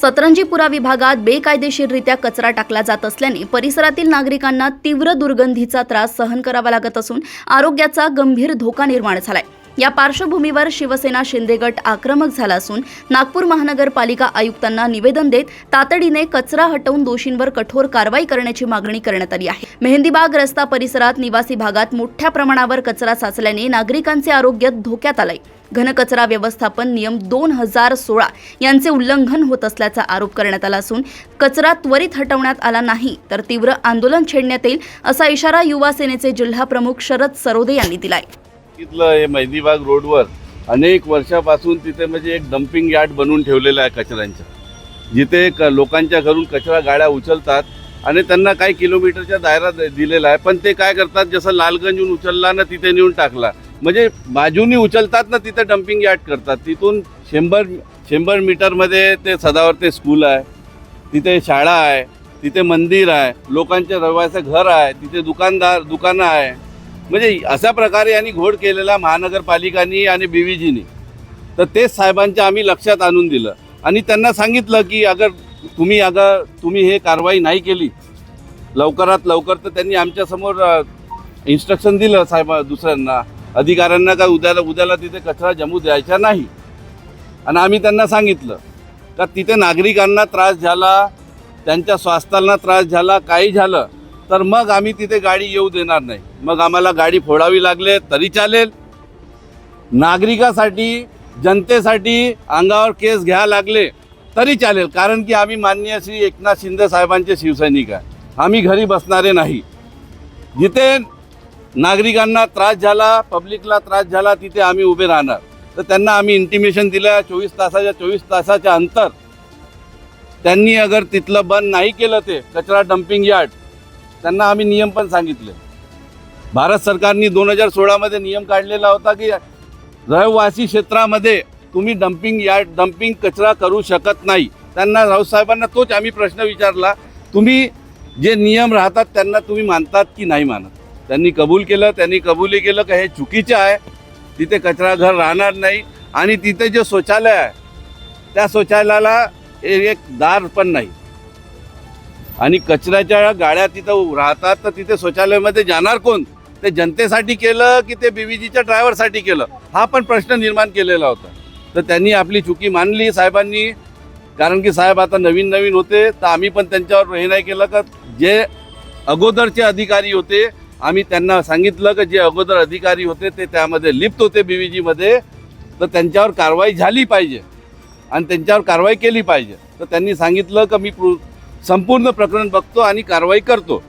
सतरंजीपुरा विभागात बेकायदेशीररित्या कचरा टाकला जात असल्याने परिसरातील नागरिकांना तीव्र दुर्गंधीचा त्रास सहन करावा लागत असून आरोग्याचा गंभीर धोका निर्माण झालाय। या पार्श्वभूमीवर शिवसेना शिंदे गट आक्रमक झाला असून नागपूर महानगरपालिका आयुक्तांना निवेदन देत तातडीने कचरा हटवून दोषींवर कठोर कारवाई करण्याची मागणी करण्यात आली आहे। मेहंदीबाग रस्ता परिसरात निवासी भागात मोठ्या प्रमाणावर कचरा साचल्याने नागरिकांचे आरोग्य धोक्यात आलंय। घनकचरा व्यवस्थापन नियम 2016 यांचे उल्लंघन होत असल्याचा आरोप करण्यात आला असून कचरा त्वरित हटवण्यात आला नाही तर तीव्र आंदोलन छेडण्यात येईल असा इशारा युवा सेनेचे जिल्हा प्रमुख शरद सरोदे यांनी दिलाय। हे मेहंदीबाग रोडवर अनेक वर्षापासून तिथे म्हणजे एक डंपिंग यार्ड बनवून ठेवलेला आहे कचऱ्यांचा, जिथे लोकांच्या घरून कचरा गाड्या उचलतात आणि त्यांना काही किलोमीटरच्या दायरा दिलेला आहे, पण ते काय करतात, जसं लालगंजहून उचलला ना तिथे नेऊन टाकला, म्हणजे बाजूनी उचलतात ना तिथे डंपिंग यार्ड करतात। तिथून 100 मीटरमध्ये ते सदावर्ते स्कूल आहे, तिथे शाळा आहे, तिथे मंदिर आहे, लोकांचे रहिवासी घर आहे, तिथे दुकानं आहे, म्हणजे अशा प्रकारे यांनी घोड केलेला महानगरपालिकांनी आणि बीव्हीजीनी। तर तेच साहेबांच्या आम्ही लक्षात आणून दिलं आणि त्यांना सांगितलं की अगर तुम्ही हे कारवाई नाही केली लवकरात लवकर, तर त्यांनी आमच्यासमोर इन्स्ट्रक्शन दिलं साहेब दुसऱ्यांना अधिकाऱ्यांना का उद्याला तिथे कचरा जमू द्यायचा नाही। आणि आम्ही त्यांना सांगितलं का तिथे नागरिकांना त्रास झाला, त्यांच्या स्वास्थ्याला त्रास झाला, काही झालं तर मग आम्ही तिथे गाडी येऊ देणार नाही। मग आम्हाला गाडी फोडावी लागले तरी चालेल, नागरिकासाठी जनतेसाठी अंगावर केस घ्यायला लागले तरी चालेल, कारण की आम्ही माननीय श्री एकनाथ शिंदे साहेबांचे शिवसैनिक आहे। आम्ही घरी बसणारे नाही। जिथे नागरिकांना त्रास झाला, पब्लिकला त्रास झाला, तिथे आम्ही उभे राहणार। तर त्यांना आम्ही इंटिमेशन दिलं 24 तासाच्या अंतर त्यांनी अगर तिथलं बंद नाही केलं ते कचरा डंपिंग यार्ड, त्यांना आम्ही नियम पण सांगितले। भारत सरकारने 2016 नियम काढलेला होता की रहिवासी क्षेत्रामध्ये तुम्ही डंपिंग कचरा करू शकत नाही। त्यांना राऊत साहेबांना तोच आम्ही प्रश्न विचारला, तुम्ही जे नियम राहतात त्यांना तुम्ही मानतात की नाही मानत? त्यांनी कबूल केलं, त्यांनी कबूली केलं की हे चुकीचं आहे, तिथे कचरा घर राहणार नाही आणि तिथे जे शौचालय आहे त्या शौचालयाला एक दार पण नाही आणि कचऱ्याच्या गाड्या तिथं राहतात, तर तिथे शौचालयामध्ये जाणार कोण? ते जनतेसाठी केलं की ते बीव्हीजीच्या ड्रायव्हरसाठी केलं, हा पण प्रश्न निर्माण केलेला होता। तर त्यांनी आपली चुकी मानली साहेबांनी, कारण की साहेब आता नवीन होते, तर आम्ही पण त्यांच्यावर हे नाही केलं का जे अगोदरचे अधिकारी होते आम्ही त्यांना सांगितलं की जे अगोदर अधिकारी होते ते त्यामध्ये लिप्त होते बीव्हीजीमध्ये, तर त्यांच्यावर कारवाई झाली पाहिजे आणि त्यांच्यावर कारवाई केली पाहिजे। तर त्यांनी सांगितलं की मी संपूर्ण प्रकरण बघतो आणि कारवाई करतो।